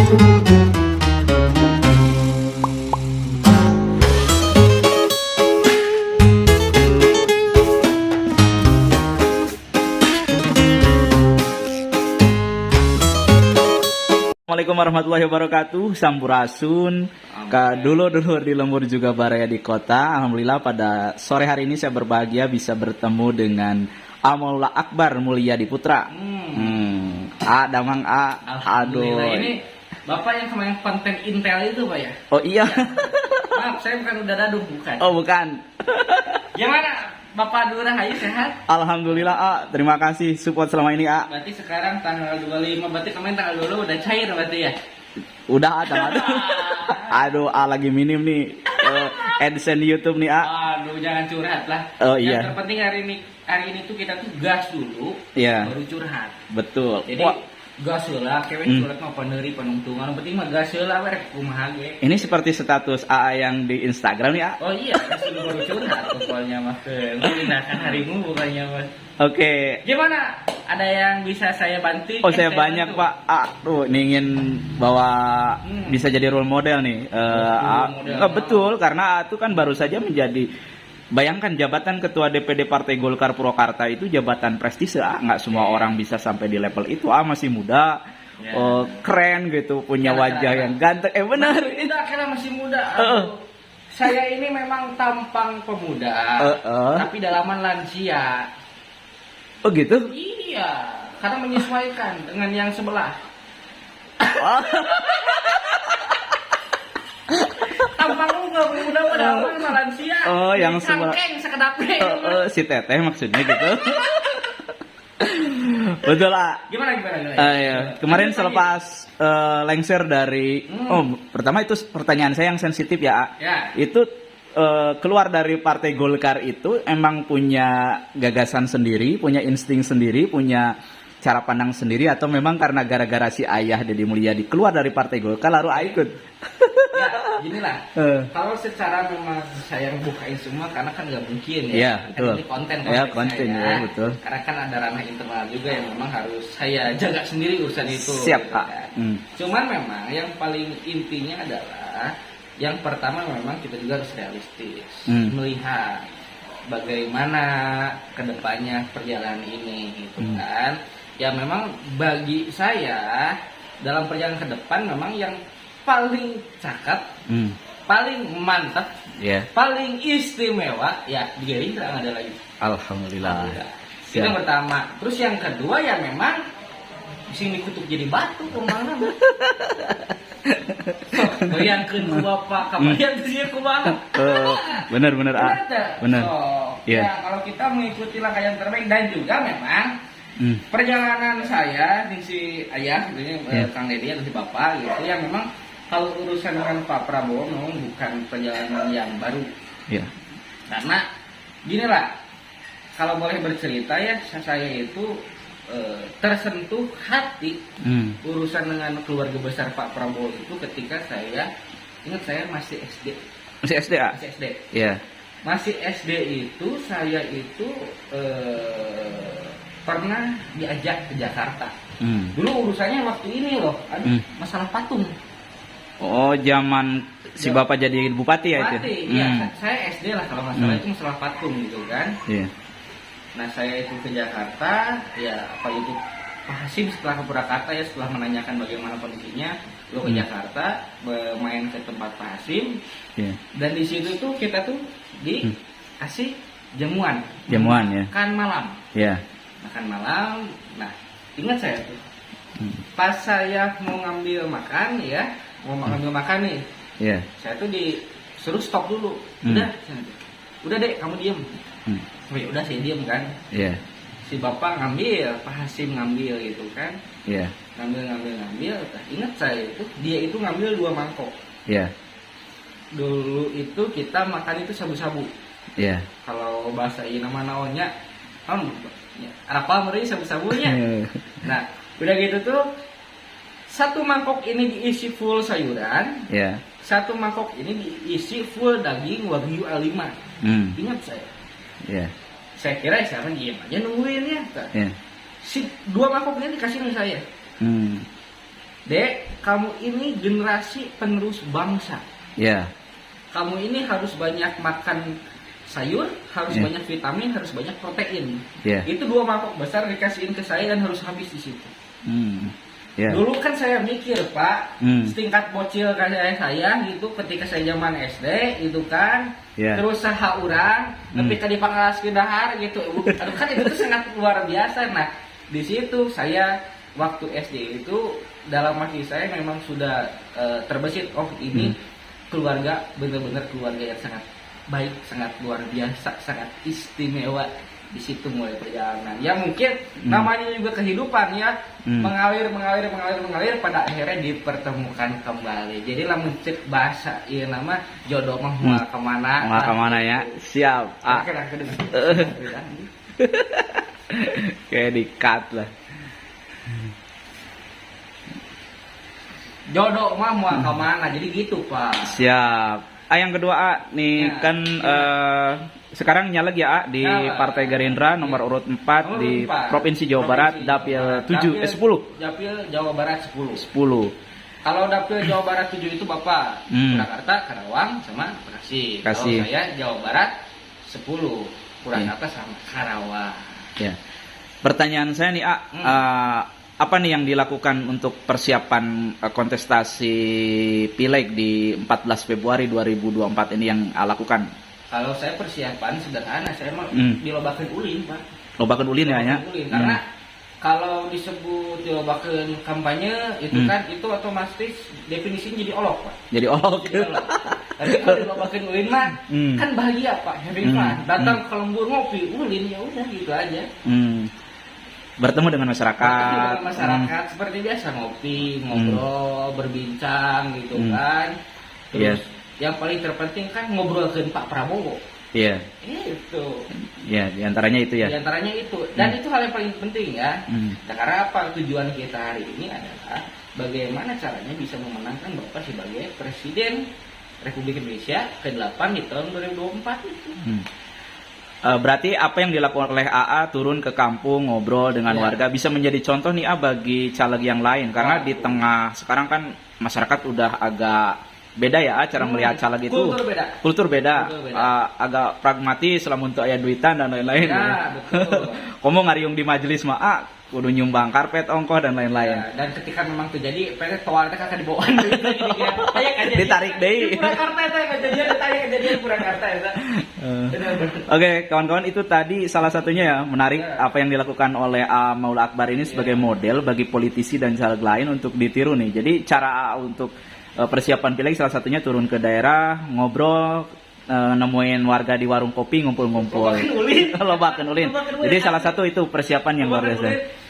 Assalamualaikum warahmatullahi wabarakatuh. Sampurasun. Dulur-dulur di lembur juga baraya di kota. Alhamdulillah pada sore hari ini saya berbahagia bisa bertemu dengan Maulana Akbar Mulyadi Putra. Damang Alhamdulillah. Ini Bapak yang kemarin konten Intel itu Pak ya? Oh iya. Maaf, saya bukan udah daduh, bukan. Oh bukan. Gimana Bapak Dura Hayu sehat? Alhamdulillah terima kasih support selama ini Berarti sekarang tanggal 25, berarti kemarin tanggal 20 udah cair berarti ya? Udah tanggal. Aduh lagi minim nih AdSense YouTube nih Aduh jangan curhat lah. Oh iya. Yang terpenting hari ini tuh kita tuh gas dulu, baru curhat. Betul. Jadi gas heula, kewek curhat mah peneuri penuntungan, penting mah gas heula we kumaha ge. Ini seperti status AA yang di Instagram nih Oh iya, sudah baru curhat pokoknya mah pindahkan harimu bukannya Mas. Oke. Gimana? Ada yang bisa saya bantu? Oh saya banyak bantu. Pak. Ini ingin bawa bisa jadi role model nih. Betul karena itu kan baru saja menjadi. Bayangkan jabatan ketua DPD Partai Golkar Purwakarta itu jabatan prestise, nggak semua orang bisa sampai di level itu. Masih muda, keren gitu, punya wajah yang ganteng. Benar. Karena masih muda. Saya ini memang tampang pemuda, tapi dalaman lansia. Oh gitu? Iya, karena menyesuaikan dengan yang sebelah. Tampang lu nggak muda padahal lansia. Oh, yang sebelah. Sekedapnya. Si Teteh maksudnya gitu. Betul lah. Gimana? Ya. Kemarin selepas lengser dari, pertama itu pertanyaan saya yang sensitif ya. Itu keluar dari Partai Golkar itu emang punya gagasan sendiri, punya insting sendiri, punya cara pandang sendiri, atau memang karena gara-gara si ayah Deddy Mulyadi keluar dari Partai Golkar lalu ikut? Ya, ginilah. Kalau secara memang saya bukain semua karena kan nggak mungkin ya. Iya, betul. Ini konten saya. Ya, betul. Karena kan ada ranah internal juga yang memang harus saya jaga sendiri urusan itu. Siap, Pak. Kan? Cuman memang yang paling intinya adalah yang pertama memang kita juga harus realistis melihat bagaimana kedepannya perjalanan ini gitu kan. Ya memang bagi saya dalam perjalanan ke depan memang yang paling cakep, paling mantap, paling istimewa ya di Gerindra ada lagi. Alhamdulillah. Itu yang pertama. Terus yang kedua ya memang sing dikutuk jadi batu kemana? Bayangkan ku bapak, kabayang dia ku bapak. Benar. Benar. Ya kalau kita mengikuti langkah yang terbaik dan juga memang perjalanan saya di si ayah, Kang Deddy atau si bapak gitu, yang memang kalau urusan dengan Pak Prabowo memang bukan perjalanan yang baru. Karena gini lah, kalau boleh bercerita ya, saya itu tersentuh hati urusan dengan keluarga besar Pak Prabowo itu ketika saya ingat saya masih SD. Masih SD ya? Masih SD. Iya. Masih SD itu saya itu pernah diajak ke Jakarta. Dulu urusannya waktu ini loh, ada masalah patung. Oh, zaman si bapak jadi bupati ya itu? Iya, saya SD lah kalau masalah itu masalah patung gitu kan. Iya. Nah saya itu ke Jakarta, ya apa itu Pak Hasim setelah ke Purwakarta ya setelah menanyakan bagaimana kondisinya, lo ke Jakarta main ke tempat Pak Hasim, dan di situ tuh kita tuh dikasih jamuan ya, makan malam, makan malam. Nah ingat saya tuh, pas saya mau ngambil makan ya, mau ngambil makan nih, saya tuh disuruh stop dulu, udah dek kamu diem. Ya udah saya diem kan. Si bapak ngambil, Pak Hasim ngambil gitu kan. Ngambil. Ingat saya itu, dia itu ngambil 2 mangkok. Dulu itu kita makan itu sabu-sabu. Kalau bahasa ini nama naonnya, apa meri sabu-sabunya. Nah, udah gitu tuh 1 mangkok ini diisi full sayuran. 1 mangkok ini diisi full daging Wagyu A5. Ingat saya. Saya kira saya kan diem aja nungguin ya. Si 2 mangkok ini dikasih ke saya. Dek, kamu ini generasi penerus bangsa. Ya. Kamu ini harus banyak makan sayur, harus banyak vitamin, harus banyak protein. Itu 2 mangkok besar dikasihin ke saya dan harus habis di situ. Dulu kan saya mikir, Pak, setingkat bocil kayak saya gitu ketika saya zaman SD itu kan, terus saha urang, ketika dipanglaskeun dahar gitu. Aduh kan itu sangat luar biasa. Nah, di situ saya waktu SD itu dalam hati saya memang sudah terbesit, oh ini keluarga, benar-benar keluarga yang sangat baik, sangat luar biasa, sangat istimewa. Di situ mulai perjalanan. Ya mungkin namanya juga kehidupan ya, mengalir pada akhirnya dipertemukan kembali. Jadi lamun cek bahasa ieu nama jodoh mah moal kemana? Moal kemana ya? Siap. Kayak di-cut lah. Jodoh mah moal kemana? Jadi gitu, Pak. Siap. Yang kedua nih kan sekarang nyalek ya di Partai Gerindra nomor urut 4 di Provinsi Jawa Barat Dapil 10. Dapil Jawa Barat 10. 10. Kalau Dapil Jawa Barat 7 itu Bapak Purwakarta, Karawang sama Bekasi. Kalau saya Jawa Barat 10, Purwakarta sama Karawang. Ya. Pertanyaan saya nih, apa nih yang dilakukan untuk persiapan kontestasi Pileg di 14 Februari 2024 ini yang lakukan? Kalau saya persiapan sederhana, saya mau dilobakeun ulin, Pak. Lobakeun ulin ya? Karena kalau disebut dilobakeun kampanye itu kan itu otomatis definisinya jadi olok, Pak. Jadi olok. Tapi kalau dilobakeun ulin mah kan bahagia, Pak, having fun. Datang ke lembur ngopi ulin, ya udah gitu aja. Bertemu dengan masyarakat. Seperti biasa ngopi, ngobrol, berbincang gitu kan. Terus yang paling terpenting kan ngobrol dengan Pak Prabowo. Iya. Itu. Iya, diantaranya itu ya. Diantaranya itu. Dan itu hal yang paling penting ya. Nah, karena apa tujuan kita hari ini adalah bagaimana caranya bisa memenangkan Bapak sebagai Presiden Republik Indonesia ke-8 di tahun 2024 itu. Berarti apa yang dilakukan oleh AA turun ke kampung ngobrol dengan warga bisa menjadi contoh nih bagi caleg yang lain karena di tengah sekarang kan masyarakat udah agak beda ya cara melihat caleg itu. Kultur beda. Agak pragmatis selama untuk ayah duitan dan lain-lain. Ya, betul. Komo ngariung di majelis mah kudu nyumbang karpet ongkoh dan lain-lain. Ya, dan ketika memang terjadi pengen toal teh kakak dibawaan ditarik deui. Purwakarta teh kejadian Purwakarta eta. Oke, kawan-kawan, itu tadi salah satunya ya menarik apa yang dilakukan oleh Maula Akbar ini sebagai model bagi politisi dan caleg lain untuk ditiru nih. Jadi cara untuk persiapan Pileg salah satunya turun ke daerah, ngobrol, nemuin warga di warung kopi, ngumpul-ngumpul. Lobakeun ulin. Jadi salah satu itu persiapan yang luar biasa.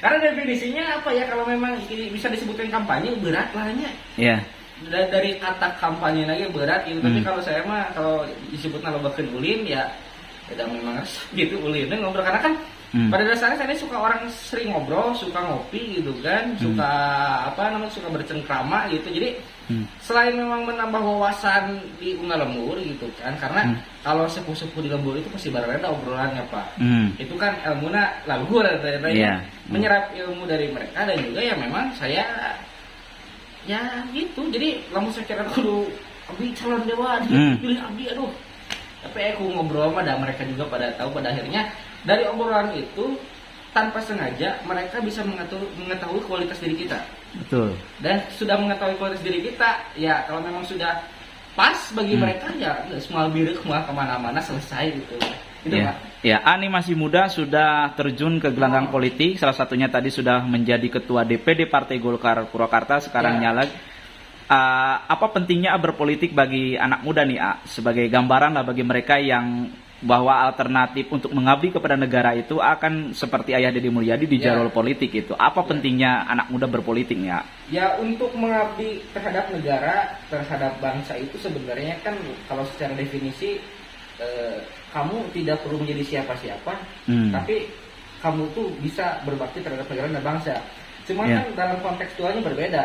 Karena definisinya apa ya, kalau memang bisa disebutkan kampanye berat lahnya. Iya. Dari kata kampanye lagi berat gitu. Tapi kalau saya mah kalau disebutnya lobakeun ulin ya udah memang gitu ulinnya ngobrol karena kan pada dasarnya saya suka orang sering ngobrol, suka ngopi gitu kan, suka suka bercengkrama gitu. Jadi selain memang menambah wawasan di unggal lembur gitu kan, karena kalau sepuh-sepuh di lembur itu pasti bareng obrolannya, Pak. Itu kan ilmunya laluhur menyerap ilmu dari mereka dan juga ya memang saya ya gitu. Jadi lamun saya kudu abdi calon dewa pilih abdi aduh. Tapi aku ngobrol sama mereka juga pada tahu pada akhirnya dari obrolan itu tanpa sengaja mereka bisa mengetahui kualitas diri kita. Betul. Dan sudah mengetahui kualitas diri kita, ya kalau memang sudah pas bagi mereka ya semua biru kemana-mana selesai gitu. Gitu Pak. Ya, Ani masih muda sudah terjun ke gelanggang politik. Salah satunya tadi sudah menjadi ketua DPD Partai Golkar Purwakarta, sekarang nyaleg. Apa pentingnya berpolitik bagi anak muda nih, sebagai gambaran lah bagi mereka yang bahwa alternatif untuk mengabdi kepada negara itu akan seperti Ayah Deddy Mulyadi di jalur politik itu. Apa pentingnya anak muda berpolitik ya? Ya, untuk mengabdi terhadap negara, terhadap bangsa itu sebenarnya kan kalau secara definisi kamu tidak perlu menjadi siapa-siapa, tapi kamu tuh bisa berbakti terhadap negara dan bangsa. Cuma kan dalam kontekstualnya berbeda.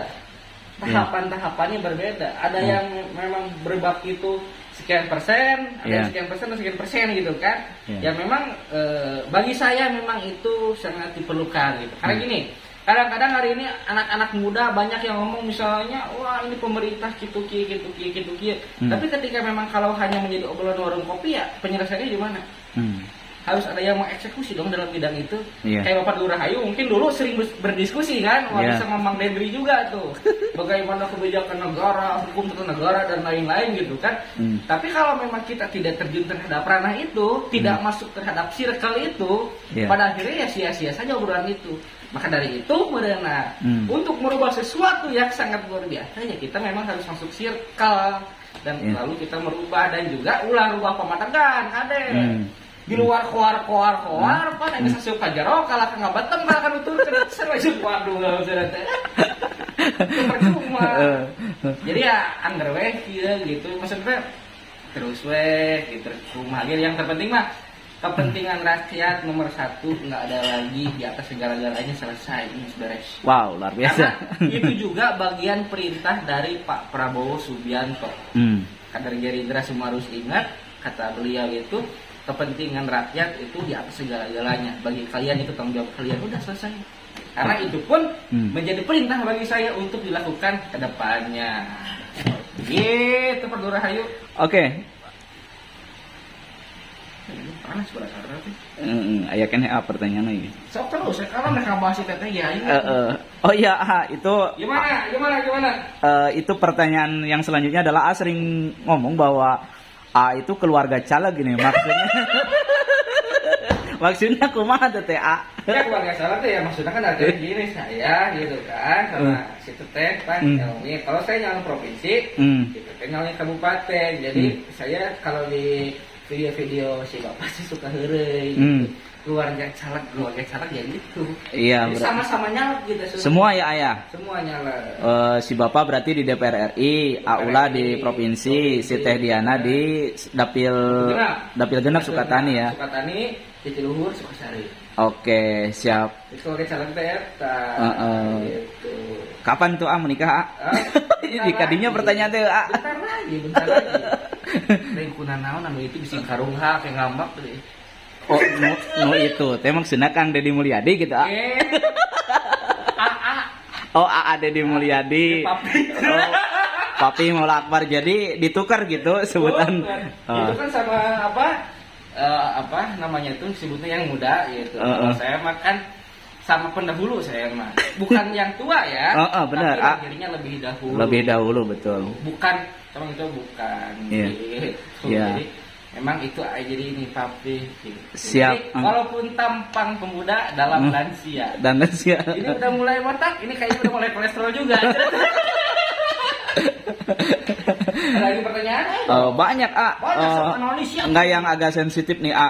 Tahapan-tahapannya berbeda. Ada yang memang berbakti itu sekian persen, ada yang sekian persen dan sekian persen gitu kan. Ya memang bagi saya memang itu sangat diperlukan gitu. Karena gini, kadang-kadang hari ini anak-anak muda banyak yang ngomong misalnya, wah ini pemerintah gitu. Tapi ketika memang kalau hanya menjadi obrolan warung kopi ya penyelesaiannya gimana? Harus ada yang mengeksekusi dong dalam bidang itu. Kayak Bapak Lurah Hayu mungkin dulu sering berdiskusi kan, bisa Mamang Dendri juga tuh. Bagaimana kebijakan negara, hukum tata negara dan lain-lain gitu kan. Tapi kalau memang kita tidak terjun terhadap ranah itu, tidak masuk terhadap circle itu, pada akhirnya ya sia-sia saja obrolan itu. Maka dari itu, Moderna, untuk merubah sesuatu yang sangat luar biasa ya kita memang harus masuk circle dan lalu kita merubah dan juga rubah pematangan, Ade. Di luar koar pan yang bisa suka jaro kalau nggak batem kalau kan utur kena serba waduh nggak usah teh percuma. Jadi ya anggar weh gitu maksudnya terus weh gitu rumah yang terpenting mah kepentingan rakyat nomor 1 nggak ada lagi di atas segala-galanya selesai ini beres. Wow luar biasa. Karena itu juga bagian perintah dari Pak Prabowo Subianto. Kader Gerindra semua harus ingat kata beliau itu kepentingan rakyat itu di atas segala-galanya. Bagi kalian itu tanggung jawab kalian udah selesai. Karena itu pun menjadi perintah bagi saya untuk dilakukan ke depannya. Gitu Pak Lurah Hayu. Oke. Panas pada karena tuh. Aya kan pertanyaan lagi. Sok terus kalau mereka bahas itu teh ya. Oh iya, itu gimana? Itu pertanyaan yang selanjutnya adalah sering ngomong bahwa itu keluarga caleg gini maksudnya. Maksudnya kumaha teh A? Ya keluarga caleg teh ya maksudnya kan ada gini saya gitu kan sama si teteh kan nyalonnya. Kalau saya nyalon provinsi, gitu kan nyalon kabupaten. Jadi saya kalau di video-video si bapak sih suka heureuy gitu. Keluarga caleg ya gitu. Iya, sama-sama nyalek gitu. Semua ya ayah. Semua nyalek. Si bapak berarti di DPR RI, Aula di provinsi, si Teh Diana di Dapil Genap Sukatani ya. Sukatani, di Ciluhur, Sukasari. Oke, siap. Keluarga caleg teh gitu. Kapan tuh menikah? Di kadinya pertanyaan teh Bentar lagi. Lain kunaon naon anu itu bisi karungha kayak ngambak tuh. Oh, no itu. Teh maksudna Kang Deddy Mulyadi gitu, A. Oh, AA Deddy Mulyadi. Oh, Papi Maula Akbar. Jadi ditukar gitu sebutan. Itu kan sama apa namanya itu sebutnya yang muda gitu. Kalau saya mah kan sama pendahulu saya mah. Bukan yang tua ya. Benar. Tapi akhirnya lebih dahulu. Lebih dahulu betul. Bukan, teman itu bukan. Gitu. Jadi memang itu aja jadi ini papi gitu. Siap. Jadi, walaupun tampang pemuda dalam lansia. Dan lansia. Ini udah mulai botak, ini kayaknya udah mulai kolesterol juga. Ada lagi pertanyaan? Banyak, A. Enggak yang agak sensitif nih, A.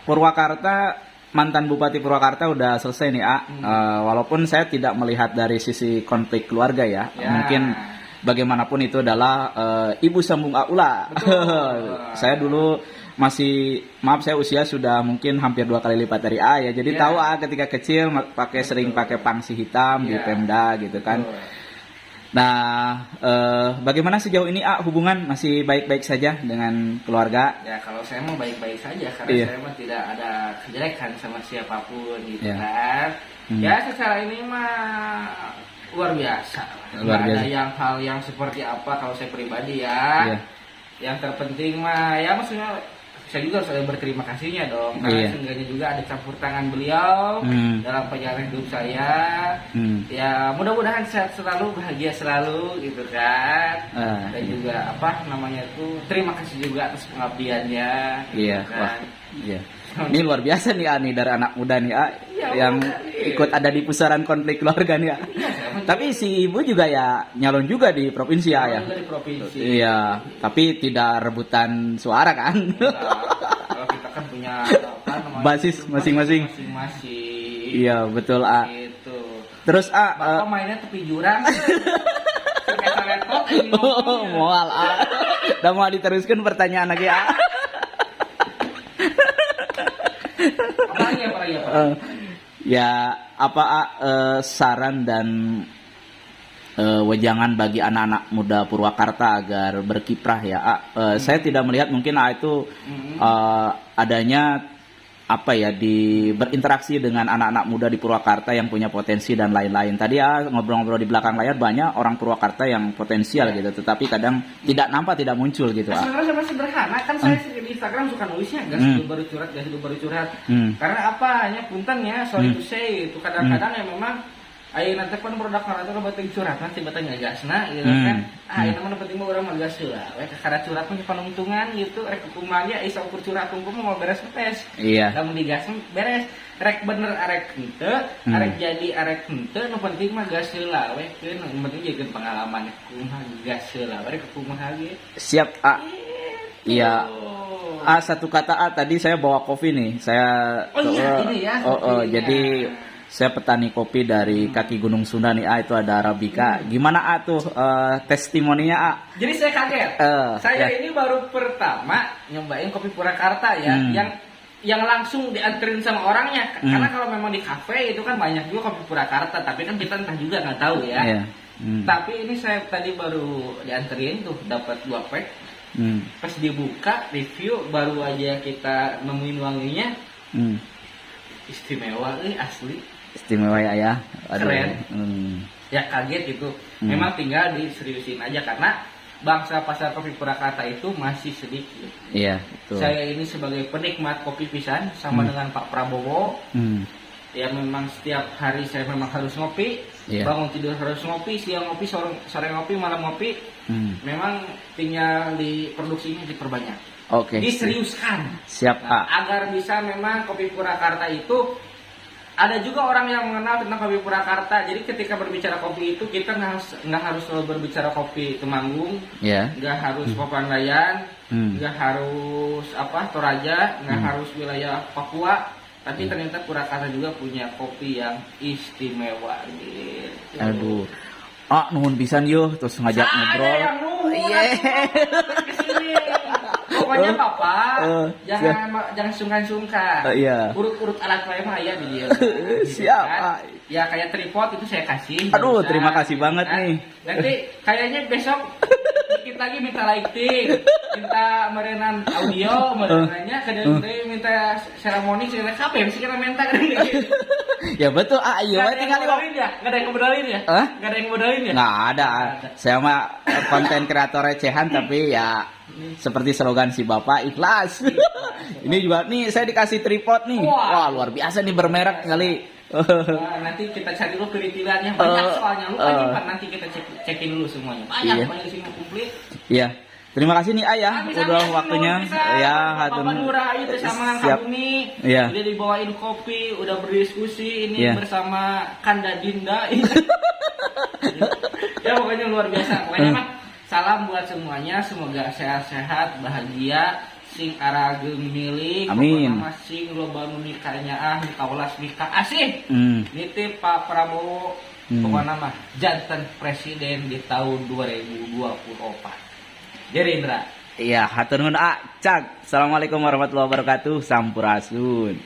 Purwakarta, mantan Bupati Purwakarta udah selesai nih, A. Walaupun saya tidak melihat dari sisi konflik keluarga ya. Mungkin bagaimanapun itu adalah ibu sambung Aula. Saya dulu masih, maaf saya usia sudah mungkin hampir 2 kali lipat dari A ya. Jadi tahu A ketika kecil sering pakai pangsi hitam di Pemda gitu kan. Nah, bagaimana sejauh ini A hubungan masih baik-baik saja dengan keluarga? Ya kalau saya mau baik-baik saja karena saya mah tidak ada kejelekan sama siapapun gitu kan. Ya secara ini mah luar biasa. Ada yang hal yang seperti apa kalau saya pribadi ya. Yang terpenting mah ya maksudnya saya juga harus ada berterima kasihnya dong karena seenggaknya juga ada campur tangan beliau dalam perjalanan hidup saya. Ya mudah-mudahan sehat selalu, bahagia selalu gitu kan. Dan juga apa namanya itu terima kasih juga atas pengabdiannya. Iya. Gitu kan. Iya. Ini luar biasa nih Ani dari anak muda nih yang ikut ada di pusaran konflik keluarga nih Tapi si ibu juga ya nyalon juga di provinsi ya. Di provinsi. Iya, tapi tidak rebutan suara kan. Kalau kita kan punya apa namanya basis masing-masing. Iya betul A. Gitu. Terus A. Bapak mainnya tepi jurang. Moal A. Udah mau diteruskan pertanyaan lagi A. Ya apa saran dan wejangan bagi anak-anak muda Purwakarta agar berkiprah ya. Saya tidak melihat mungkin itu adanya apa ya, berinteraksi dengan anak-anak muda di Purwakarta yang punya potensi dan lain-lain. Tadi ya ngobrol-ngobrol di belakang layar banyak orang Purwakarta yang potensial gitu, tetapi kadang tidak nampak, tidak muncul gitu. Sebenarnya sama sederhana kan saya di Instagram suka nulisnya gas hidup baru curhat, gas hidup baru curhat. Karena apa? Hanya punten ya, sorry to say itu kadang-kadang ya memang ayo nanti kan produk narator bating curhat nanti batang ngegasna gitu kan. Ayo namanya penting mah urang mah gas heula we karena curhat mah panungtungan gitu rek kumaha ge asa ukur curhat tunggu mau beres beres. Iya. Lamun digas beres rek bener arek henteu, arek jadi arek henteu nu penting mah gas heula we keun nu penting jieun pengalaman kumaha gas heula we rek kumaha ge. Siap, A. Iya. A, satu kata A, tadi saya bawa kopi nih. Saya ini ya. Jadi saya petani kopi dari kaki Gunung Sunda nih, A, itu ada Arabica. Gimana A tuh testimoninya A? Jadi saya kaget. Saya ini baru pertama nyobain kopi Purwakarta ya, yang langsung dianterin sama orangnya. Karena kalau memang di kafe itu kan banyak juga kopi Purwakarta, tapi kan kita entah juga nggak tahu ya. Tapi ini saya tadi baru dianterin tuh dapat 2 pack. Pas dibuka review baru aja kita nemuin wanginya. Istimewa asli. Istimewa ya. Aduh. Keren. Ya kaget itu. Memang tinggal diseriusin aja karena bangsa pasar kopi Purwakarta itu masih sedikit. Iya, betul. Saya ini sebagai penikmat kopi pisan sama dengan Pak Prabowo. Ya memang setiap hari saya memang harus ngopi. Bangun tidur harus ngopi, siang ngopi, sore ngopi, malam ngopi. Memang tinggal diproduksinya diperbanyak. Oke. Diseriuskan. Siap, A. Agar bisa memang kopi Purwakarta itu ada juga orang yang mengenal tentang kopi Purwakarta. Jadi ketika berbicara kopi itu kita nggak harus selalu berbicara kopi Temanggung, nggak harus Papandayan, nggak harus Toraja, nggak harus wilayah Papua. Tapi ternyata Purwakarta juga punya kopi yang istimewa. Gitu. Aduh. Nuhun pisan yo, terus ngajak ngobrol. Ada yang nuhun. Kesini. Pokoknya Bapak jangan sungkan-sungkan. Urut-urut alat saya mah aya di dia. Siap. Ya kayak tripod itu saya kasih. Aduh, terima kasih banget nih. Nanti kayaknya besok dikit lagi minta lighting, minta merenan audio, merenannya kadang minta seremoni, segala kape mesti kita minta kan. Ya betul, ayo tinggal modalin ya. Enggak ada yang modalin ya? Enggak ada yang modalin ya? Nggak ada. Saya mah konten kreator recehan tapi ya seperti slogan si Bapak, ikhlas. Ini juga nih saya dikasih tripod nih. Wah, luar biasa nih, bermerek kali. Nanti kita cari dulu peritilannya banyak soalnya lupa nyimpan, nanti kita cekin dulu semuanya. Banyak di sini komplit. Iya. Terima kasih nih Ayah, udah waktunya. Ya, Bapak Nurah itu sama Kabumi. Udah dibawain kopi, udah berdiskusi ini bersama Kanda Dinda. Ya pokoknya luar biasa. Pokoknya mah salam buat semuanya, semoga sehat-sehat, bahagia, sing arageum milik, amin. Pokoknya sing loba nu nikahnya kaulas nikah asih. Nitip Pak Prabowo, pokoknya mah jantan presiden di tahun 2024. Gerindra. Iya, hatur nuhun A. Cak. Assalamualaikum warahmatullahi wabarakatuh. Sampurasun.